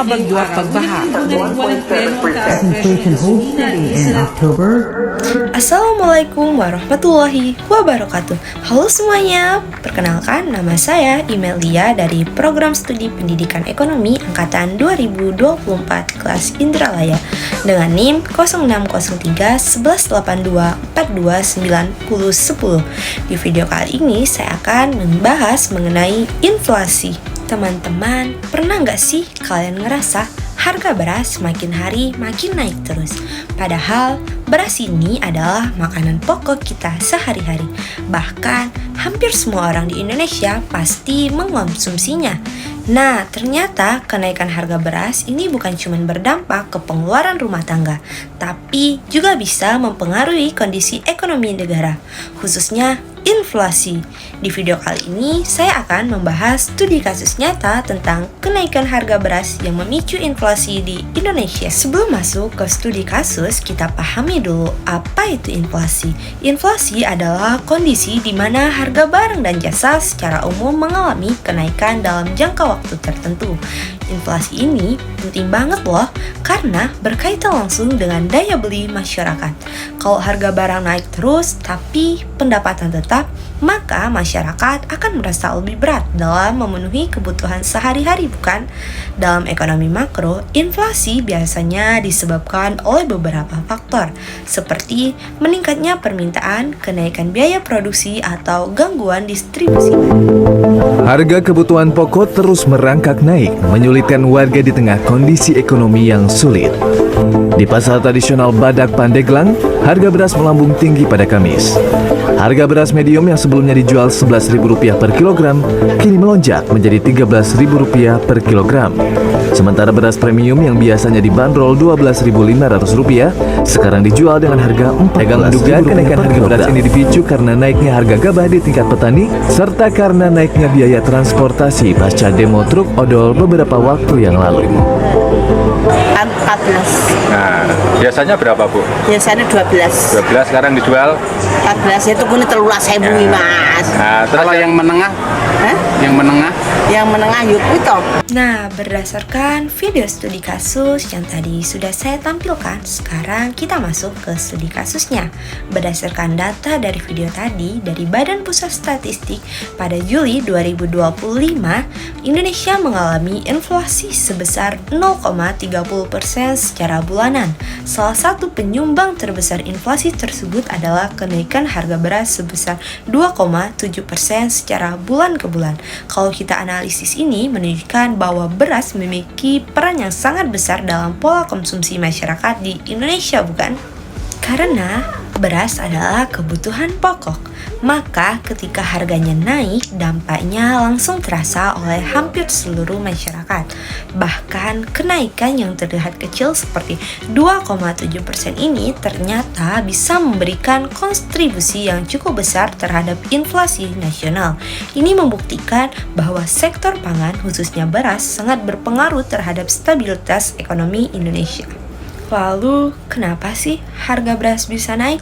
berjuang pagbaha. Inflation holds steady in October. Assalamualaikum warahmatullahi wabarakatuh. Halo semuanya, perkenalkan nama saya Imelia dari Program Studi Pendidikan Ekonomi Angkatan 2024 kelas Indralaya dengan NIM 0603 1182 42 90 10. Di video kali ini saya akan membahas mengenai inflasi. Teman-teman, pernah nggak sih kalian ngerasa harga beras makin hari makin naik terus? Padahal beras ini adalah makanan pokok kita sehari-hari. Bahkan hampir semua orang di Indonesia pasti mengkonsumsinya. Nah, ternyata kenaikan harga beras ini bukan cuma berdampak ke pengeluaran rumah tangga, tapi juga bisa mempengaruhi kondisi ekonomi negara, khususnya inflasi. Di video kali ini saya akan membahas studi kasus nyata tentang kenaikan harga beras yang memicu inflasi di Indonesia. Sebelum masuk ke studi kasus, kita pahami dulu apa itu inflasi. Inflasi adalah kondisi di mana harga barang dan jasa secara umum mengalami kenaikan dalam jangka waktu tertentu. Inflasi ini penting banget loh, karena berkaitan langsung dengan daya beli masyarakat. Kalau harga barang naik terus, tapi pendapatan tetap, maka masyarakat akan merasa lebih berat dalam memenuhi kebutuhan sehari-hari, bukan? Dalam ekonomi makro, inflasi biasanya disebabkan oleh beberapa faktor, seperti meningkatnya permintaan, kenaikan biaya produksi, atau gangguan distribusi. Harga kebutuhan pokok terus merangkak naik, menyulitkan warga di tengah kondisi ekonomi yang sulit. Di pasar tradisional Badak Pandeglang, harga beras melambung tinggi pada Kamis. Harga beras medium yang sebelumnya dijual Rp11.000 per kilogram, kini melonjak menjadi Rp13.000 per kilogram. Sementara beras premium yang biasanya dibanderol Rp12.500, sekarang dijual dengan harga Rp14.000 menduga kenaikan harga beras ini dipicu karena naiknya harga gabah di tingkat petani, serta karena naiknya biaya transportasi pasca demo truk odol beberapa waktu yang lalu. 14. Nah, biasanya berapa, Bu? Biasanya 12. 12, sekarang dijual 14 itu punya 13.000 Mas. Nah, terus Kalau yang menengah? Hah? Yang menengah? Yang menengah yuk itu. Nah, berdasarkan video studi kasus yang tadi sudah saya tampilkan, sekarang kita masuk ke studi kasusnya. Berdasarkan data dari video tadi dari Badan Pusat Statistik, pada Juli 2025, Indonesia mengalami inflasi sebesar 0,30% secara bulanan. Salah satu penyumbang terbesar inflasi tersebut adalah kenaikan harga beras sebesar 2,7% secara bulan ke bulan. Kalau kita analisis ini menunjukkan bahwa beras memiliki peran yang sangat besar dalam pola konsumsi masyarakat di Indonesia, bukan? Karena beras adalah kebutuhan pokok, maka ketika harganya naik, dampaknya langsung terasa oleh hampir seluruh masyarakat. Bahkan kenaikan yang terlihat kecil seperti 2,7% ini ternyata bisa memberikan kontribusi yang cukup besar terhadap inflasi nasional. Ini membuktikan bahwa sektor pangan, khususnya beras, sangat berpengaruh terhadap stabilitas ekonomi Indonesia. Lalu, kenapa sih harga beras bisa naik?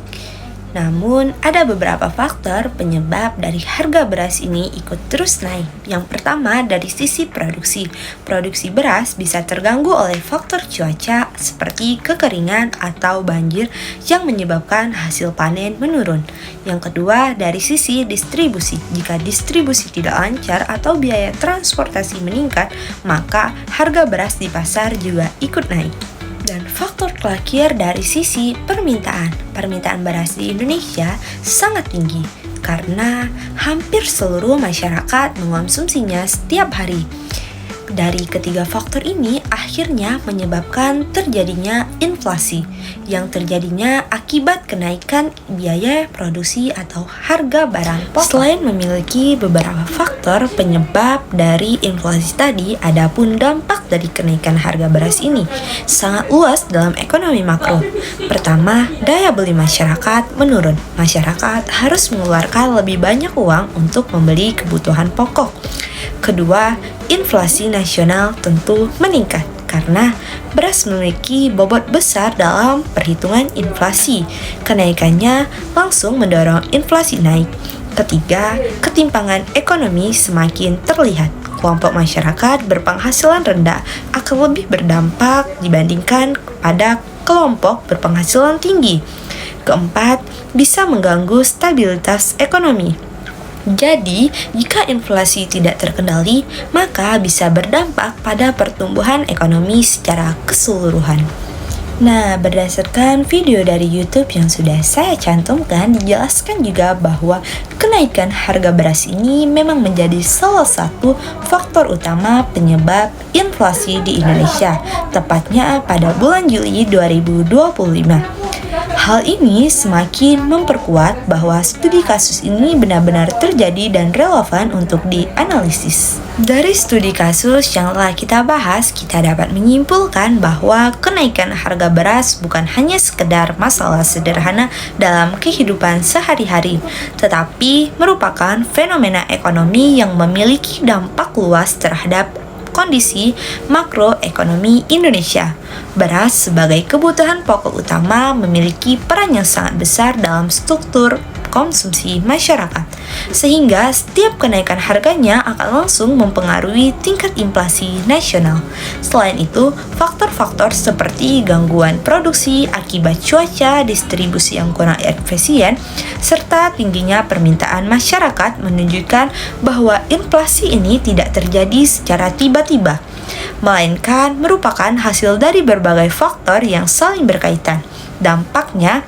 Namun, ada beberapa faktor penyebab dari harga beras ini ikut terus naik. Yang pertama, dari sisi produksi. Produksi beras bisa terganggu oleh faktor cuaca seperti kekeringan atau banjir yang menyebabkan hasil panen menurun. Yang kedua, dari sisi distribusi. Jika distribusi tidak lancar atau biaya transportasi meningkat, maka harga beras di pasar juga ikut naik. Dan faktor terakhir dari sisi permintaan. Permintaan beras di Indonesia sangat tinggi karena hampir seluruh masyarakat mengonsumsinya setiap hari. Dari ketiga faktor ini akhirnya menyebabkan terjadinya inflasi yang terjadinya akibat kenaikan biaya produksi atau harga barang pokok. Selain memiliki beberapa faktor penyebab dari inflasi tadi, adapun dampak dari kenaikan harga beras ini sangat luas dalam ekonomi makro. Pertama, daya beli masyarakat menurun. Masyarakat harus mengeluarkan lebih banyak uang untuk membeli kebutuhan pokok. Kedua, inflasi nasional tentu meningkat karena beras memiliki bobot besar dalam perhitungan inflasi. Kenaikannya langsung mendorong inflasi naik. Ketiga, ketimpangan ekonomi semakin terlihat. Kelompok masyarakat berpenghasilan rendah akan lebih berdampak dibandingkan kepada kelompok berpenghasilan tinggi. Keempat, bisa mengganggu stabilitas ekonomi. Jadi, jika inflasi tidak terkendali, maka bisa berdampak pada pertumbuhan ekonomi secara keseluruhan. Nah, berdasarkan video dari YouTube yang sudah saya cantumkan, dijelaskan juga bahwa kenaikan harga beras ini memang menjadi salah satu faktor utama penyebab inflasi di Indonesia, tepatnya pada bulan Juli 2025. Hal ini semakin memperkuat bahwa studi kasus ini benar-benar terjadi dan relevan untuk dianalisis. Dari studi kasus yang telah kita bahas, kita dapat menyimpulkan bahwa kenaikan harga beras bukan hanya sekedar masalah sederhana dalam kehidupan sehari-hari, tetapi merupakan fenomena ekonomi yang memiliki dampak luas terhadap kondisi makroekonomi Indonesia. Beras sebagai kebutuhan pokok utama memiliki peran yang sangat besar dalam struktur konsumsi masyarakat, sehingga setiap kenaikan harganya akan langsung mempengaruhi tingkat inflasi nasional. Selain itu, faktor-faktor seperti gangguan produksi akibat cuaca, distribusi yang kurang efisien, serta tingginya permintaan masyarakat menunjukkan bahwa inflasi ini tidak terjadi secara tiba-tiba, melainkan merupakan hasil dari berbagai faktor yang saling berkaitan. Dampaknya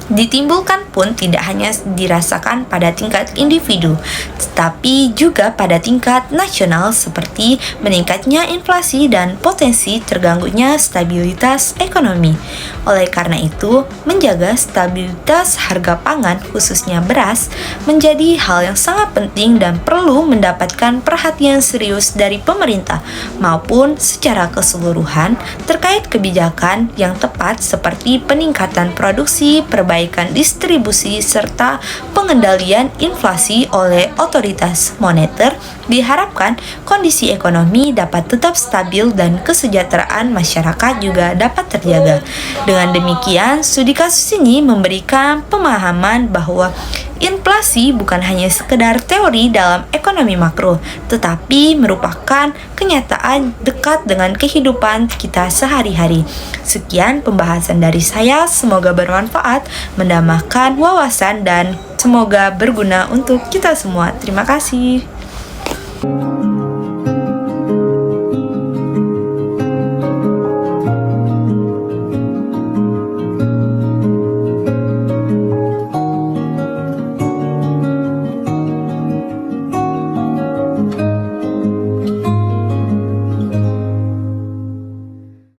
ditimbulkan pun tidak hanya dirasakan pada tingkat individu, tetapi juga pada tingkat nasional seperti meningkatnya inflasi dan potensi terganggunya stabilitas ekonomi. Oleh karena itu, menjaga stabilitas harga pangan khususnya beras menjadi hal yang sangat penting dan perlu mendapatkan perhatian serius dari pemerintah maupun secara keseluruhan terkait kebijakan yang tepat seperti peningkatan produksi, perbaikan distribusi, serta pengendalian inflasi oleh otoritas moneter. Diharapkan kondisi ekonomi dapat tetap stabil dan kesejahteraan masyarakat juga dapat terjaga. Dengan demikian, studi kasus ini memberikan pemahaman bahwa inflasi bukan hanya sekedar teori dalam ekonomi makro, tetapi merupakan kenyataan dekat dengan kehidupan kita sehari-hari. Sekian pembahasan dari saya, semoga bermanfaat, menambahkan wawasan, dan semoga berguna untuk kita semua. Terima kasih.